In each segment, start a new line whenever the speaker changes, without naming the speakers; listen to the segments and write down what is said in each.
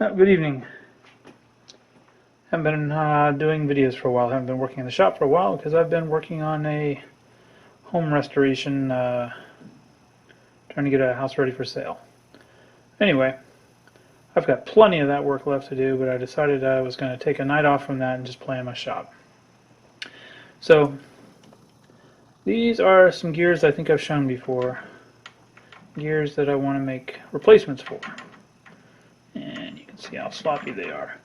Good evening. Haven't been doing videos for a while. Haven't been working in the shop for a while because I've been working on a home restoration, trying to get a house ready for sale. Anyway, I've got plenty of that work left to do, but I decided I was going to take a night off from that and just play in my shop. So, these are some gears I think I've shown before. Gears that I want to make replacements for. And you can see how sloppy they are.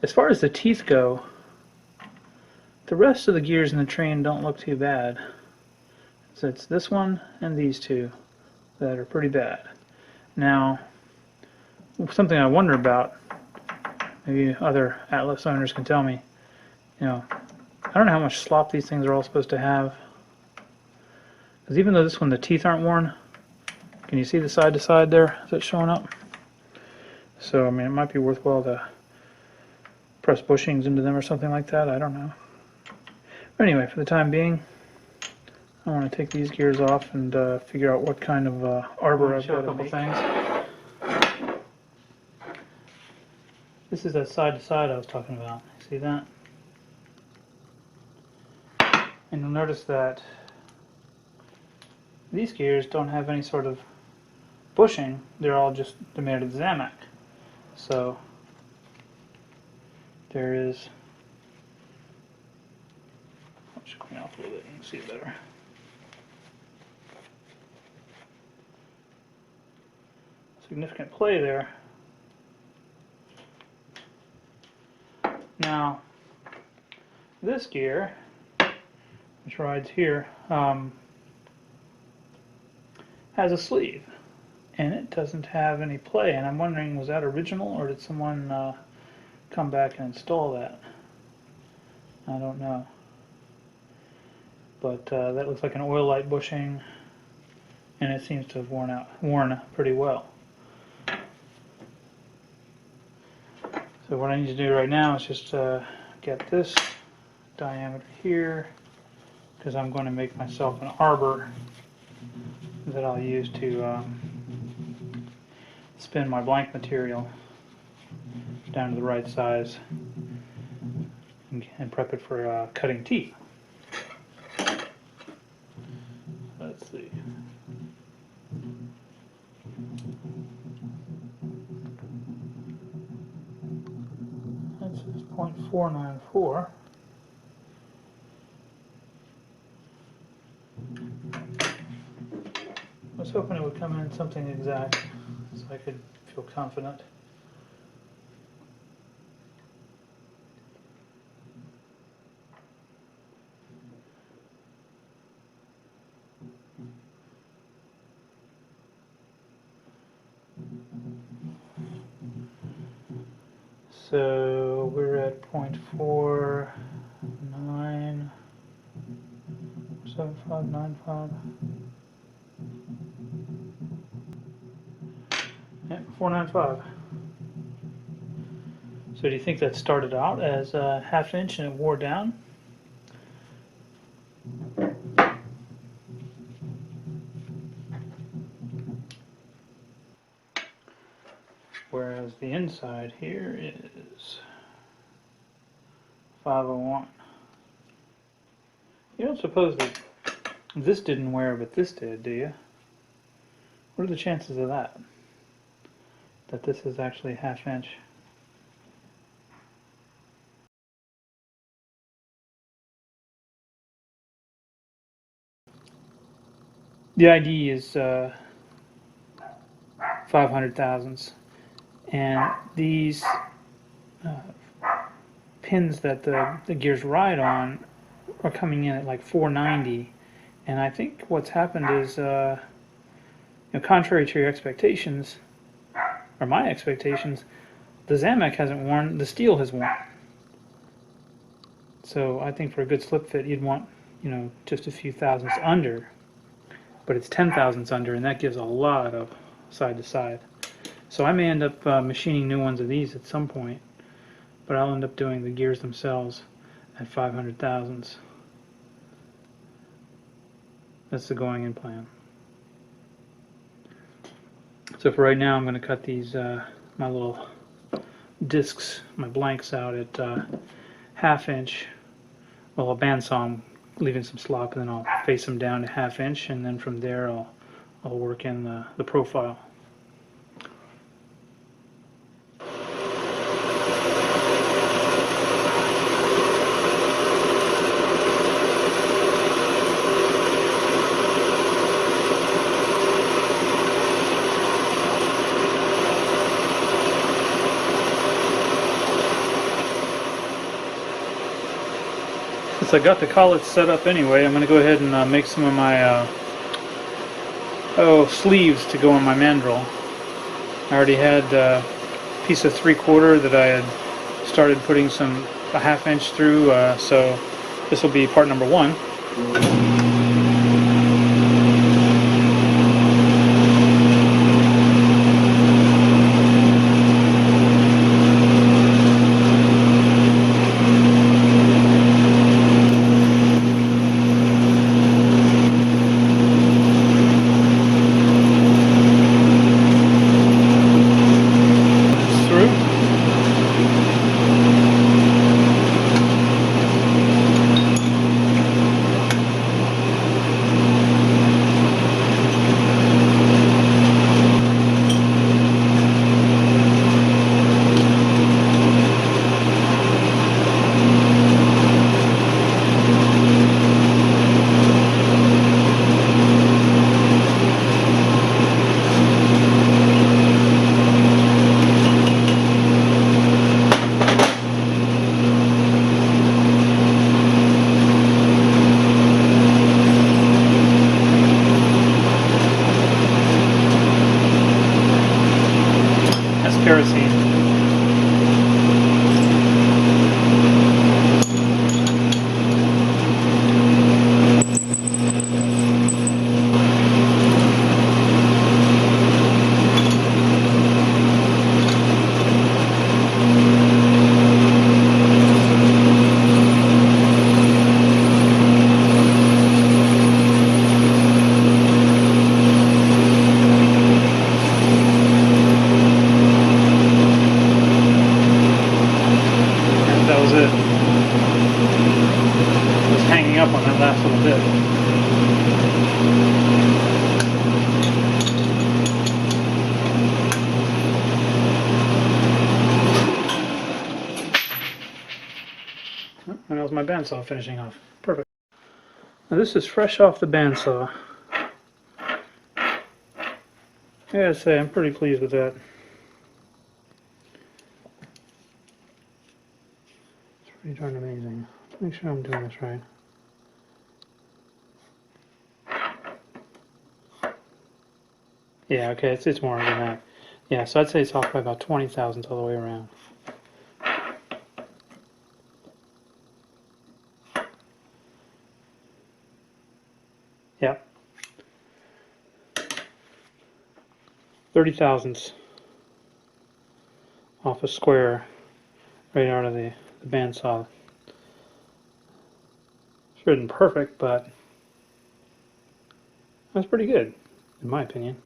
As far as the teeth go, the rest of the gears in the train don't look too bad. So it's this one and these two that are pretty bad. Now, something I wonder about, maybe other Atlas owners can tell me, I don't know how much slop these things are all supposed to have. Because even though this one, the teeth aren't worn, can you see the side to side there? Is it showing up? So, I mean, it might be worthwhile to press bushings into them or something like that. I don't know. But anyway, for the time being, I want to take these gears off and figure out what kind of arbor I've got to make. Things. This is that side to side I was talking about. See that? And you'll notice that these gears don't have any sort of bushing. They're made out of Zamac. So there is, I'll just clean off a little bit, you can see it better. Significant play there. Now, this gear, which rides here, has a sleeve, and it doesn't have any play, and I'm wondering, was that original, or did someone come back and install that? I don't know. But that looks like an oil light bushing, and it seems to have worn pretty well. So what I need to do right now is just get this diameter here, because I'm going to make myself an arbor that I'll use to spin my blank material down to the right size and prep it for cutting teeth. Let's see. This is 0.494. I was hoping it would come in something exact so I could feel confident. So we're at 0.497595. Yeah, 495. So do you think that started out as a ½ inch and it wore down? Whereas the inside here is 501. You don't suppose that this didn't wear but this did, do you? What are the chances of that? That this is actually ½ inch? The ID is 500 thousandths, and these pins that the gears ride on are coming in at like 490, and I think what's happened is, contrary to your expectations, or my expectations, the Zamac hasn't worn, the steel has worn. So I think for a good slip fit you'd want, just a few thousandths under. But it's 10 thousandths under, and that gives a lot of side to side. So I may end up machining new ones of these at some point, but I'll end up doing the gears themselves at 500 thousandths. That's the going in plan. So for right now I'm going to cut these my little discs, my blanks out at 1/2 inch. Well, a bandsaw, I'm leaving some slop, and then I'll face them down to 1/2 inch, and then from there I'll work in the profile. Since I got the collets set up anyway, I'm going to go ahead and make some of my sleeves to go on my mandrel. I already had a piece of 3/4 that I had started putting a 1/2 inch through, so this will be part number 1. Kerosene. Up on that last little bit. And that was my bandsaw finishing off. Perfect. Now this is fresh off the bandsaw. I gotta say, I'm pretty pleased with that. It's pretty darn amazing. Make sure I'm doing this right. Yeah, okay, it's more than that. Yeah, so I'd say it's off by about 20 thousandths all the way around. Yeah. 30 thousandths off a square right out of the bandsaw. Sure isn't perfect, but that's pretty good, in my opinion.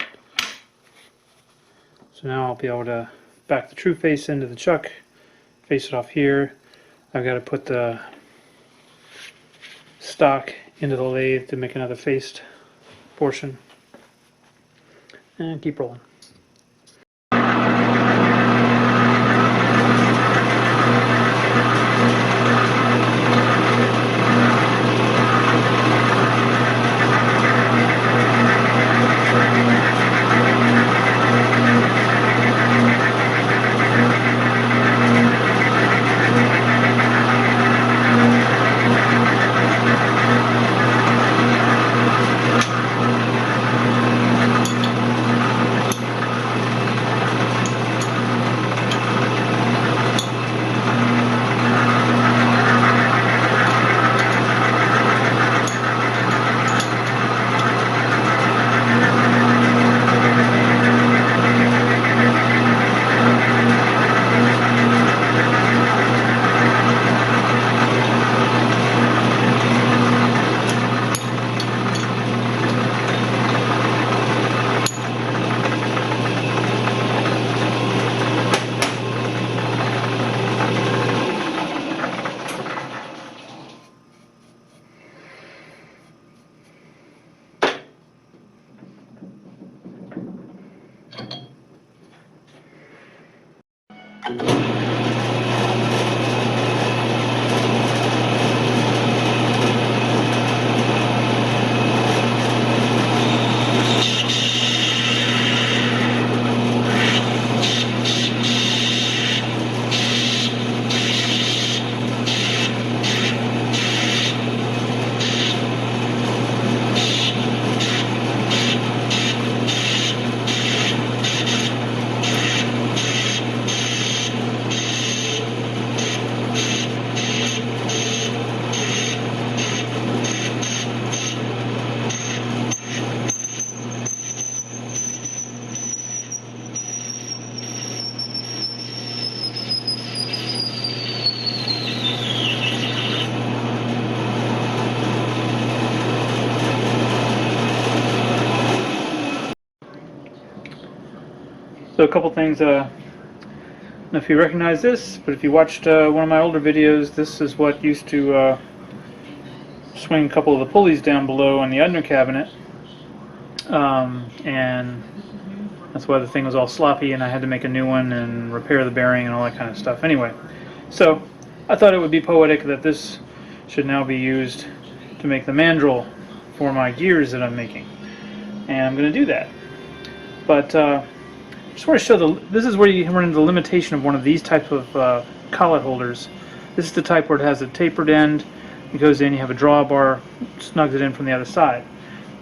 So now I'll be able to back the true face into the chuck, face it off here. I've got to put the stock into the lathe to make another faced portion, and keep rolling. So a couple things, I don't know if you recognize this, but if you watched one of my older videos, this is what used to swing a couple of the pulleys down below on the under cabinet, and that's why the thing was all sloppy and I had to make a new one and repair the bearing and all that kind of stuff. Anyway, so I thought it would be poetic that this should now be used to make the mandrel for my gears that I'm making, and I'm going to do that. But just want to show this is where you run into the limitation of one of these type of collet holders. This is the type where it has a tapered end. It goes in, you have a drawbar, snugs it in from the other side.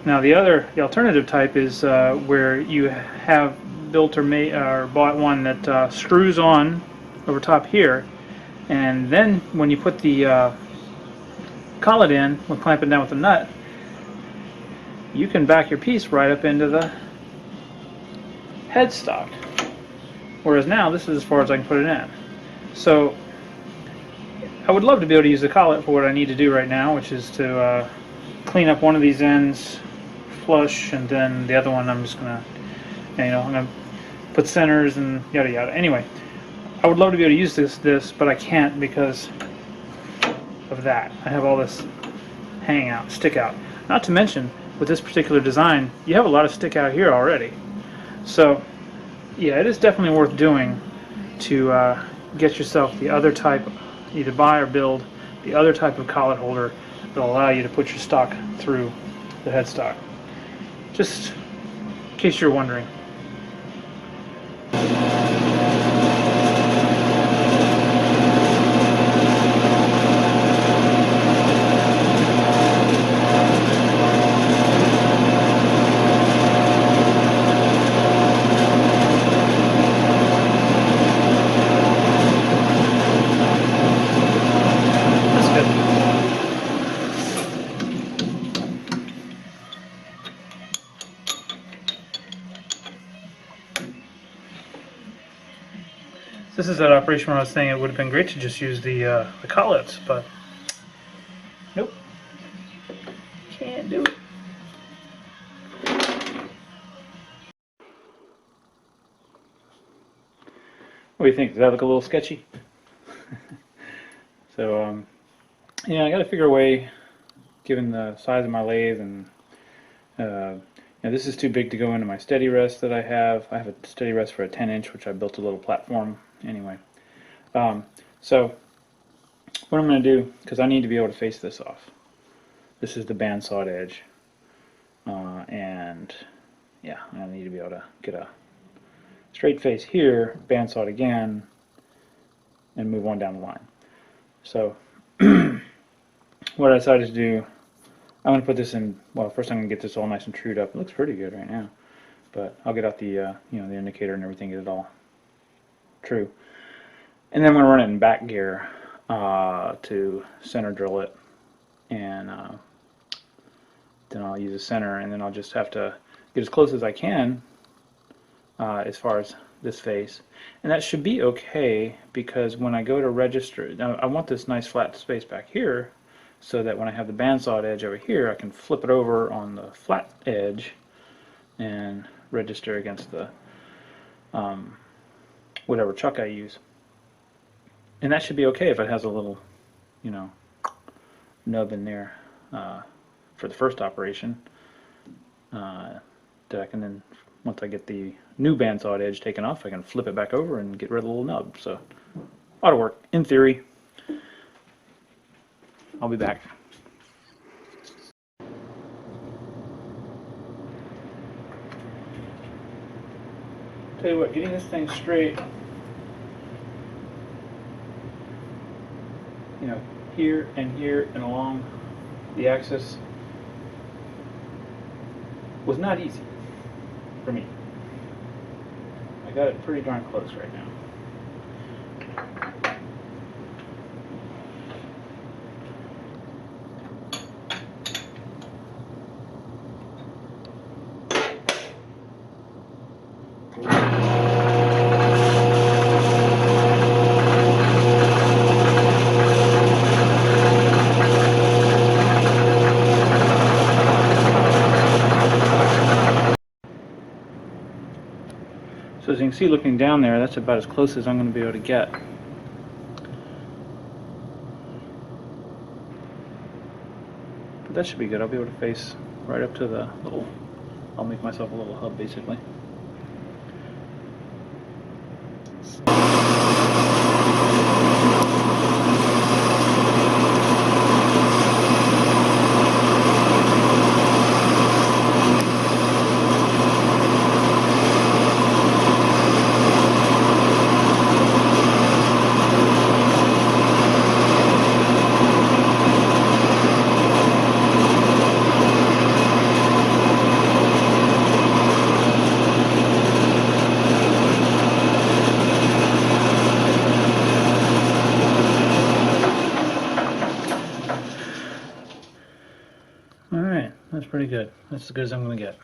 Now the alternative type is where you have built or bought one that screws on over top here, and then when you put the collet in, when clamping down with a nut, you can back your piece right up into the headstock. Whereas now this is as far as I can put it in. So I would love to be able to use the collet for what I need to do right now, which is to clean up one of these ends flush, and then the other one I'm just gonna, I'm gonna put centers and yada yada. Anyway, I would love to be able to use this, but I can't because of that. I have all this hang out, stick out. Not to mention, with this particular design, you have a lot of stick out here already. So yeah, it is definitely worth doing to get yourself the other type, either buy or build the other type of collet holder that will allow you to put your stock through the headstock. Just in case you're wondering. This is that operation where I was saying it would have been great to just use the collets, but nope, can't do it. What do you think? Does that look a little sketchy? So, yeah, I got to figure a way, given the size of my lathe, and this is too big to go into my steady rest that I have. I have a steady rest for a 10-inch, which I built a little platform. Anyway, so what I'm going to do, because I need to be able to face this off. This is the bandsawed edge, and yeah, I need to be able to get a straight face here, bandsawed again, and move on down the line. So what I decided to do, I'm going to put this in, well, first I'm going to get this all nice and trued up. It looks pretty good right now, but I'll get out the the indicator and everything, get it all true. And then I'm going to run it in back gear to center drill it, and then I'll use a center, and then I'll just have to get as close as I can as far as this face. And that should be okay, because when I go to register, now I want this nice flat space back here, so that when I have the bandsawed edge over here, I can flip it over on the flat edge and register against the whatever chuck I use. And that should be okay if it has a little, nub in there for the first operation that I can then once I get the new bandsawed edge taken off, I can flip it back over and get rid of the little nub. So, ought to work, in theory. I'll be back. Tell you what, getting this thing straight, you know, here and along the axis was not easy for me. I got it pretty darn close right now. So as you can see, looking down there, that's about as close as I'm going to be able to get. But that should be good. I'll be able to face right up to the little, I'll make myself a little hub basically. Alright, that's pretty good. That's as good as I'm going to get.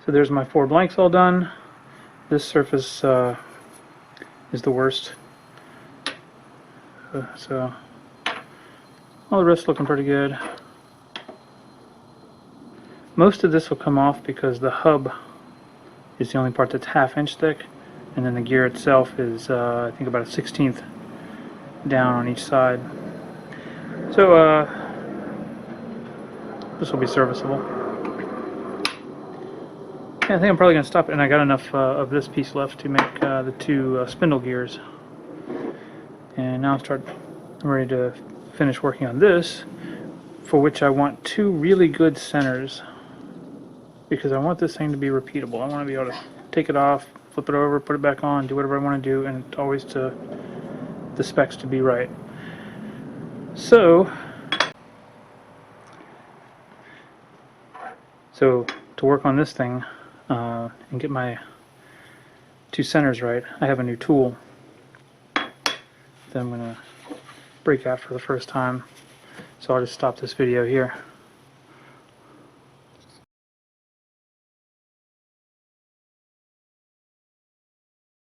So there's my 4 blanks all done. This surface is the worst. So all the rest looking pretty good. Most of this will come off because the hub is the only part that's 1/2 inch thick, and then the gear itself is I think about a 1/16 down on each side. So this will be serviceable. Yeah, I think I'm probably going to stop it, and I got enough of this piece left to make the 2 spindle gears. And now I'm ready to finish working on this, for which I want 2 really good centers, because I want this thing to be repeatable. I want to be able to take it off, flip it over, put it back on, do whatever I want to do, and always to the specs to be right. So to work on this thing and get my 2 centers right, I have a new tool that I'm going to break out for the first time. So I'll just stop this video here.